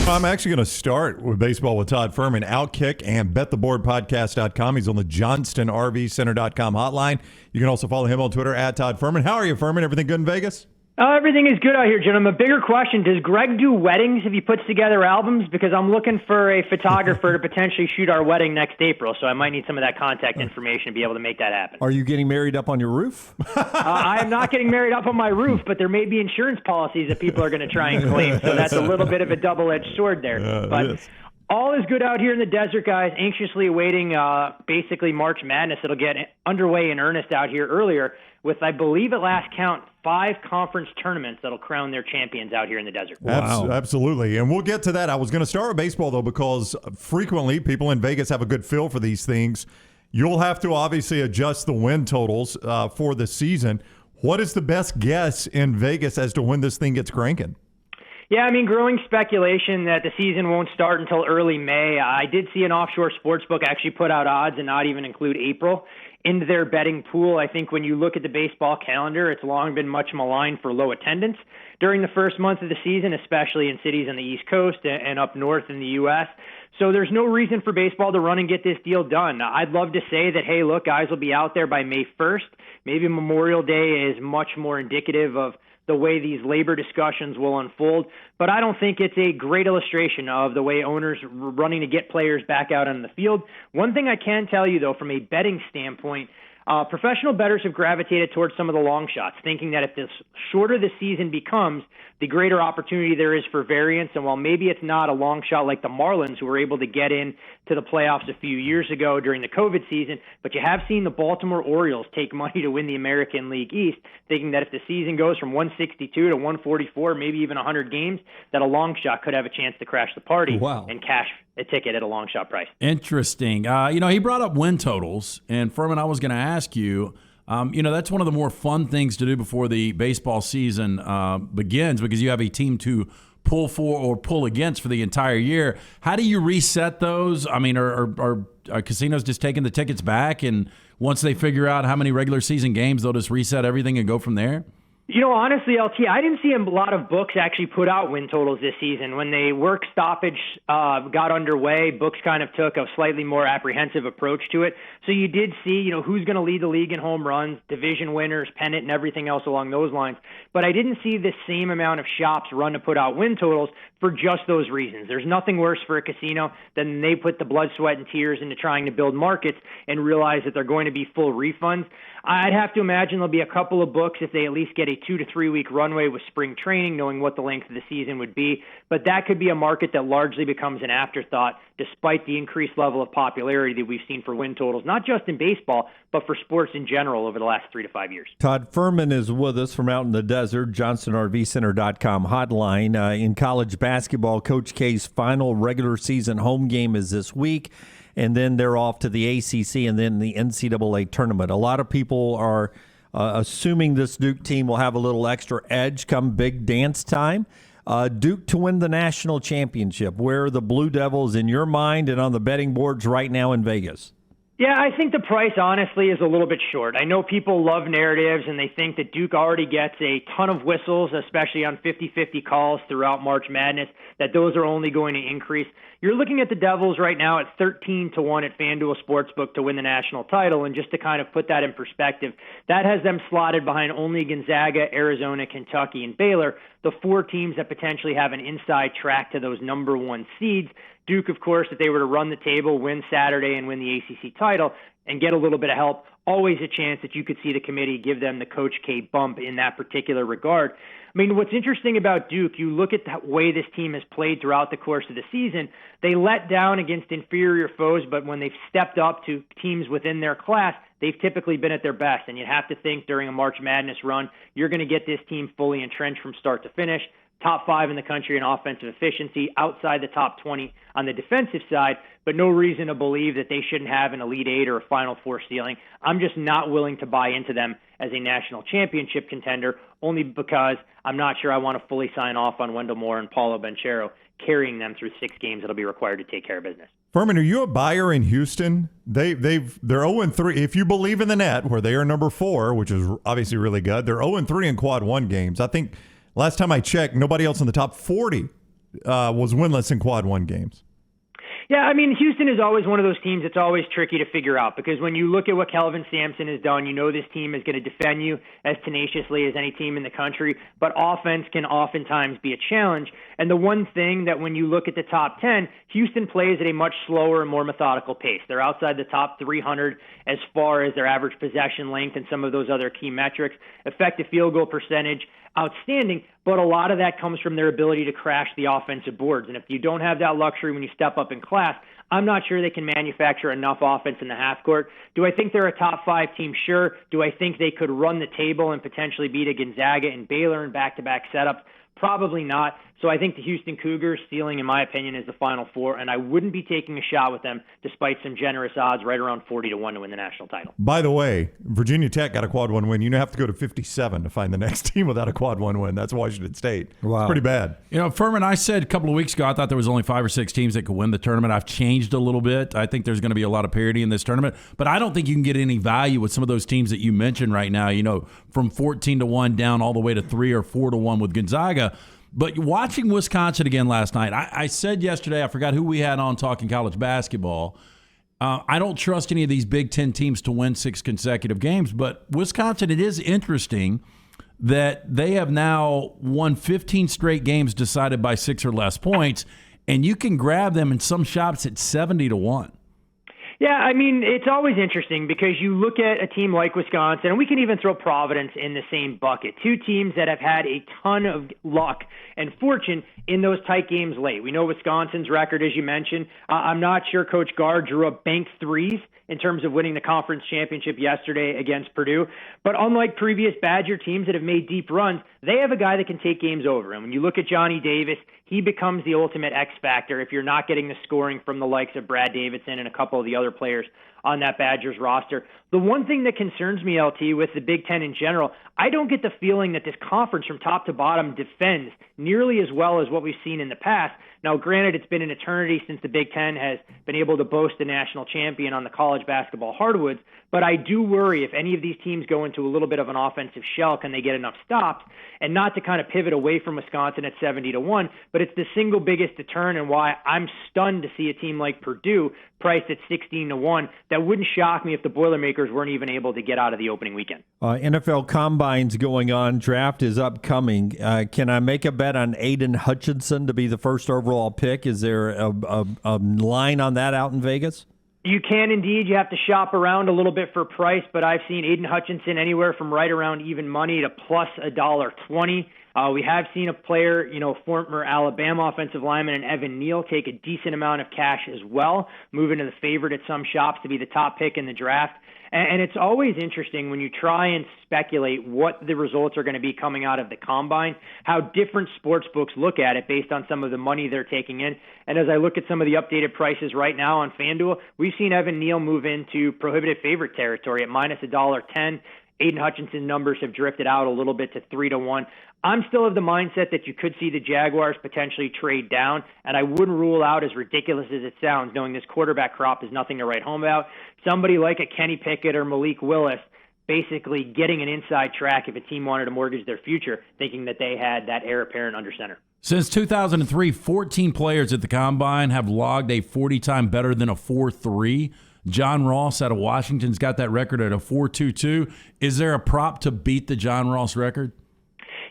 I'm actually going to start with baseball with Todd Fuhrman, Outkick, and BetTheBoardPodcast.com. He's on the JohnstonRVCenter.com hotline. You can also follow him on Twitter at Todd Fuhrman. How are you, Fuhrman? Everything good in Vegas? Everything is good out here, gentlemen. A bigger question, does Greg do weddings if he puts together albums? Because I'm looking for a photographer to potentially shoot our wedding next April, so I might need some of that contact information to be able to make that happen. Are you getting married up on your roof? I am not getting married up on my roof, but there may be insurance policies that people are going to try and claim, so that's a little bit of a double-edged sword there. But all is good out here in the desert, guys. Anxiously awaiting basically March Madness. It'll get underway in earnest out here earlier with, I believe at last count, 5 conference tournaments that'll crown their champions out here in the desert. Wow. Absolutely. And we'll get to that. I was going to start with baseball, though, because frequently people in Vegas have a good feel for these things. You'll have to obviously adjust the win totals for the season. What is the best guess in Vegas as to when this thing gets cranking? Yeah, I mean, growing speculation that the season won't start until early May. I did see an offshore sportsbook actually put out odds and not even include April into their betting pool. I think when you look at the baseball calendar, it's long been much maligned for low attendance during the first month of the season, especially in cities on the East Coast and up north in the U.S. So there's no reason for baseball to run and get this deal done. I'd love to say that, hey, look, guys will be out there by May 1st. Maybe Memorial Day is much more indicative of the way these labor discussions will unfold. But I don't think it's a great illustration of the way owners are running to get players back out on the field. One thing I can tell you, though, from a betting standpoint, professional bettors have gravitated towards some of the long shots, thinking that if the shorter the season becomes, the greater opportunity there is for variance. And while maybe it's not a long shot like the Marlins, who were able to get in to the playoffs a few years ago during the COVID season, but you have seen the Baltimore Orioles take money to win the American League East, thinking that if the season goes from 162 to 144, maybe even 100 games, that a long shot could have a chance to crash the party and cash a ticket at a long shot price. Interesting. He brought up win totals, and Fuhrman, I was going to ask you, that's one of the more fun things to do before the baseball season begins, because you have a team to pull for or pull against for the entire year. How do you reset those? I mean, are casinos just taking the tickets back, and once they figure out how many regular season games, they'll just reset everything and go from there? You know, honestly, LT, I didn't see a lot of books actually put out win totals this season. When the work stoppage got underway, books kind of took a slightly more apprehensive approach to it. So you did see, who's going to lead the league in home runs, division winners, pennant, and everything else along those lines. But I didn't see the same amount of shops run to put out win totals for just those reasons. There's nothing worse for a casino than they put the blood, sweat, and tears into trying to build markets and realize that they're going to be full refunds. I'd have to imagine there'll be a couple of books if they at least get a 2 to 3 week runway with spring training, knowing what the length of the season would be. But that could be a market that largely becomes an afterthought, despite the increased level of popularity that we've seen for win totals, not just in baseball, but for sports in general over the last 3 to 5 years. Todd Fuhrman is with us from out in the desert, JohnstonRVCenter.com hotline. In college basketball, Coach K's final regular season home game is this week, and then they're off to the ACC and then the NCAA tournament. A lot of people are assuming this Duke team will have a little extra edge come big dance time. Duke to win the national championship. Where are the Blue Devils in your mind and on the betting boards right now in Vegas? Yeah, I think the price, honestly, is a little bit short. I know people love narratives, and they think that Duke already gets a ton of whistles, especially on 50-50 calls throughout March Madness, that those are only going to increase. You're looking at the Devils right now at 13-1 at FanDuel Sportsbook to win the national title, and just to kind of put that in perspective, that has them slotted behind only Gonzaga, Arizona, Kentucky, and Baylor, the 4 teams that potentially have an inside track to those number 1 seeds. Duke, of course, if they were to run the table, win Saturday, and win the ACC title, and get a little bit of help, always a chance that you could see the committee give them the Coach K bump in that particular regard. I mean, what's interesting about Duke, you look at the way this team has played throughout the course of the season, they let down against inferior foes, but when they've stepped up to teams within their class, they've typically been at their best. And you have to think during a March Madness run, you're going to get this team fully entrenched from start to finish. Top 5 in the country in offensive efficiency, outside the top 20 on the defensive side, but no reason to believe that they shouldn't have an Elite 8 or a Final 4 ceiling. I'm just not willing to buy into them as a national championship contender, only because I'm not sure I want to fully sign off on Wendell Moore and Paulo Banchero carrying them through 6 games that'll be required to take care of business. Fuhrman, are you a buyer in Houston? They're 0-3. If you believe in the net, where they are number 4, which is obviously really good, they're 0-3 in quad 1 games. I think last time I checked, nobody else in the top 40 was winless in quad one games. Yeah, I mean, Houston is always one of those teams that's always tricky to figure out because when you look at what Kelvin Sampson has done, you know this team is going to defend you as tenaciously as any team in the country, but offense can oftentimes be a challenge. And the one thing that when you look at the top 10, Houston plays at a much slower and more methodical pace. They're outside the top 300 as far as their average possession length and some of those other key metrics. Effective field goal percentage, outstanding, but a lot of that comes from their ability to crash the offensive boards. And if you don't have that luxury when you step up in class, I'm not sure they can manufacture enough offense in the half court. Do I think they're a top 5 team? Sure. Do I think they could run the table and potentially beat a Gonzaga and Baylor in back-to-back setups? Probably not. So I think the Houston Cougars ceiling, in my opinion, is the Final Four, and I wouldn't be taking a shot with them despite some generous odds right around 40-1 to win the national title. By the way, Virginia Tech got a quad one win. You have to go to 57 to find the next team without a quad one win. That's Washington State. Wow. It's pretty bad. Fuhrman, I said a couple of weeks ago I thought there was only 5 or 6 teams that could win the tournament. I've changed a little bit. I think there's going to be a lot of parity in this tournament, but I don't think you can get any value with some of those teams that you mentioned right now, from 14-1 down all the way to 3 or 4-1 with Gonzaga. But watching Wisconsin again last night, I said yesterday, I forgot who we had on talking college basketball. I don't trust any of these Big Ten teams to win 6 consecutive games, but Wisconsin, it is interesting that they have now won 15 straight games decided by 6 or less points, and you can grab them in some shops at 70-1. Yeah, I mean, it's always interesting because you look at a team like Wisconsin, and we can even throw Providence in the same bucket. 2 teams that have had a ton of luck and fortune in those tight games late. We know Wisconsin's record, as you mentioned. I'm not sure Coach Gard drew up bank threes in terms of winning the conference championship yesterday against Purdue. But unlike previous Badger teams that have made deep runs, they have a guy that can take games over. And when you look at Johnny Davis, he becomes the ultimate X factor if you're not getting the scoring from the likes of Brad Davidson and a couple of the other players on that Badgers roster. The one thing that concerns me, LT, with the Big Ten in general, I don't get the feeling that this conference from top to bottom defends nearly as well as what we've seen in the past. Now, granted, it's been an eternity since the Big Ten has been able to boast a national champion on the college basketball hardwoods, but I do worry if any of these teams go into a little bit of an offensive shell, can they get enough stops? And not to kind of pivot away from Wisconsin at 70-1, but it's the single biggest deterrent and why I'm stunned to see a team like Purdue priced at 16-1. That wouldn't shock me if the Boilermakers weren't even able to get out of the opening weekend. NFL Combine's going on. Draft is upcoming. Can I make a bet on Aiden Hutchinson to be the first overall pick? Is there a line on that out in Vegas? You can indeed. You have to shop around a little bit for price, but I've seen Aiden Hutchinson anywhere from right around even money to plus $1.20. We have seen a player, former Alabama offensive lineman and Evan Neal take a decent amount of cash as well, moving to the favorite at some shops to be the top pick in the draft. And it's always interesting when you try and speculate what the results are going to be coming out of the Combine, how different sports books look at it based on some of the money they're taking in. And as I look at some of the updated prices right now on FanDuel, we've seen Evan Neal move into prohibitive favorite territory at minus $1.10. Aiden Hutchinson numbers have drifted out a little bit to 3-1. I'm still of the mindset that you could see the Jaguars potentially trade down, and I wouldn't rule out, as ridiculous as it sounds, knowing this quarterback crop is nothing to write home about, somebody like a Kenny Pickett or Malik Willis basically getting an inside track if a team wanted to mortgage their future, thinking that they had that heir apparent under center. Since 2003, 14 players at the Combine have logged a 40-time better than a 4.3. John Ross out of Washington's got that record at a 4.22. Is there a prop to beat the John Ross record?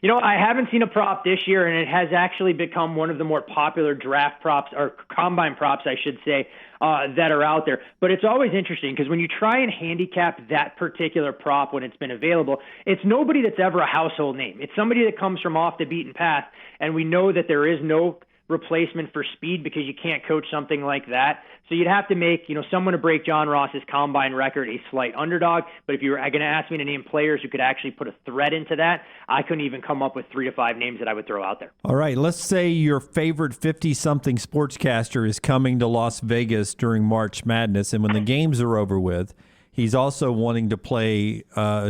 I haven't seen a prop this year, and it has actually become one of the more popular draft props, or combine props, I should say, that are out there. But it's always interesting because when you try and handicap that particular prop when it's been available, it's nobody that's ever a household name. It's somebody that comes from off the beaten path, and we know that there is no replacement for speed because you can't coach something like that. So you'd have to make, someone to break John Ross's combine record a slight underdog. But if you were going to ask me to name players who could actually put a threat into that, I couldn't even come up with 3 to 5 names that I would throw out there. All right, let's say your favorite 50-something sportscaster is coming to Las Vegas during March Madness, and when the games are over with, he's also wanting to play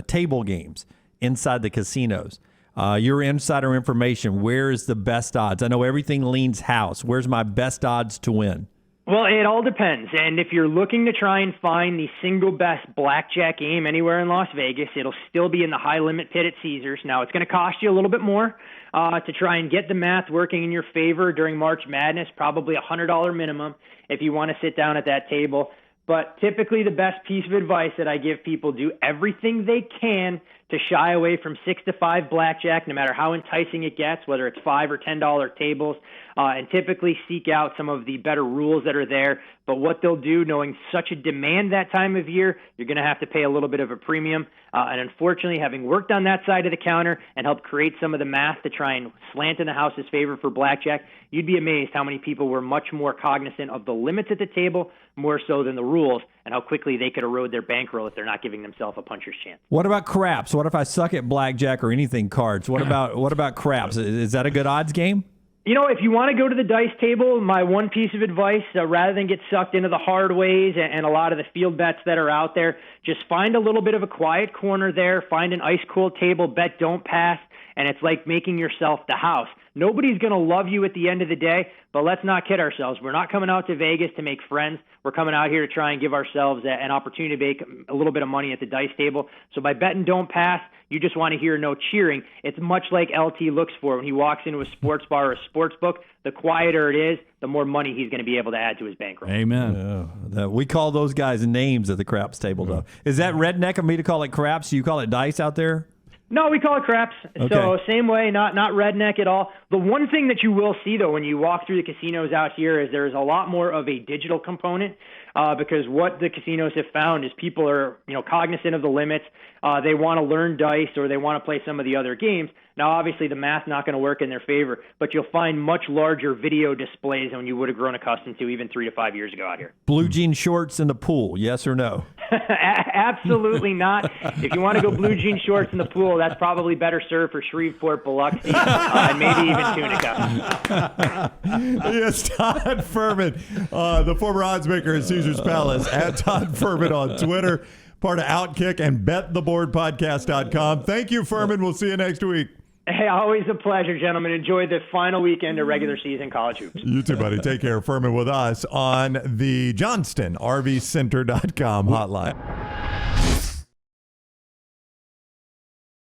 table games inside the casinos. Your insider information, where is the best odds? I know everything leans house. Where's my best odds to win? Well, it all depends. And if you're looking to try and find the single best blackjack game anywhere in Las Vegas, it'll still be in the high limit pit at Caesars. Now, it's going to cost you a little bit more to try and get the math working in your favor during March Madness, probably $100 minimum if you want to sit down at that table. But typically the best piece of advice that I give people, do everything they can to shy away from 6 to 5 blackjack, no matter how enticing it gets, whether it's $5 or $10 tables, and typically seek out some of the better rules that are there. But what they'll do, knowing such a demand that time of year, you're going to have to pay a little bit of a premium. And unfortunately, having worked on that side of the counter and helped create some of the math to try and slant in the house's favor for blackjack, you'd be amazed how many people were much more cognizant of the limits at the table, more so than the rules, and how quickly they could erode their bankroll if they're not giving themselves a puncher's chance. What about craps? What if I suck at blackjack or anything cards? What about craps? Is that a good odds game? You know, if you want to go to the dice table, my one piece of advice, rather than get sucked into the hard ways and a lot of the field bets that are out there, just find a little bit of a quiet corner there, find an ice-cold table, bet don't pass, and it's like making yourself the house. Nobody's going to love you at the end of the day, but let's not kid ourselves. We're not coming out to Vegas to make friends. We're coming out here to try and give ourselves an opportunity to make a little bit of money at the dice table. So by betting don't pass, you just want to hear no cheering. It's much like LT looks for when he walks into a sports bar or a sports book. The quieter it is, the more money he's going to be able to add to his bankroll. Amen. We call those guys names at the craps table, though. Is that redneck of me to call it craps? Do you call it dice out there? No, we call it craps. Okay. So same way, not redneck at all. The one thing that you will see, though, when you walk through the casinos out here is there's a lot more of a digital component because what the casinos have found is people are, cognizant of the limits. They want to learn dice or they want to play some of the other games. Now, obviously, the math's not going to work in their favor, but you'll find much larger video displays than you would have grown accustomed to even 3 to 5 years ago out here. Blue jean shorts in the pool, yes or no? Absolutely not. If you want to go blue jean shorts in the pool, that's probably better served for Shreveport, Biloxi, and maybe even Tunica. Yes, Todd Fuhrman, the former odds maker at Caesars Palace, at Todd Fuhrman on Twitter, part of Outkick and BetTheBoardPodcast.com. Thank you, Fuhrman. We'll see you next week. Hey, always a pleasure, gentlemen. Enjoy the final weekend of regular season college hoops. You too, buddy. Take care. Fuhrman with us on the JohnstonRVCenter.com hotline.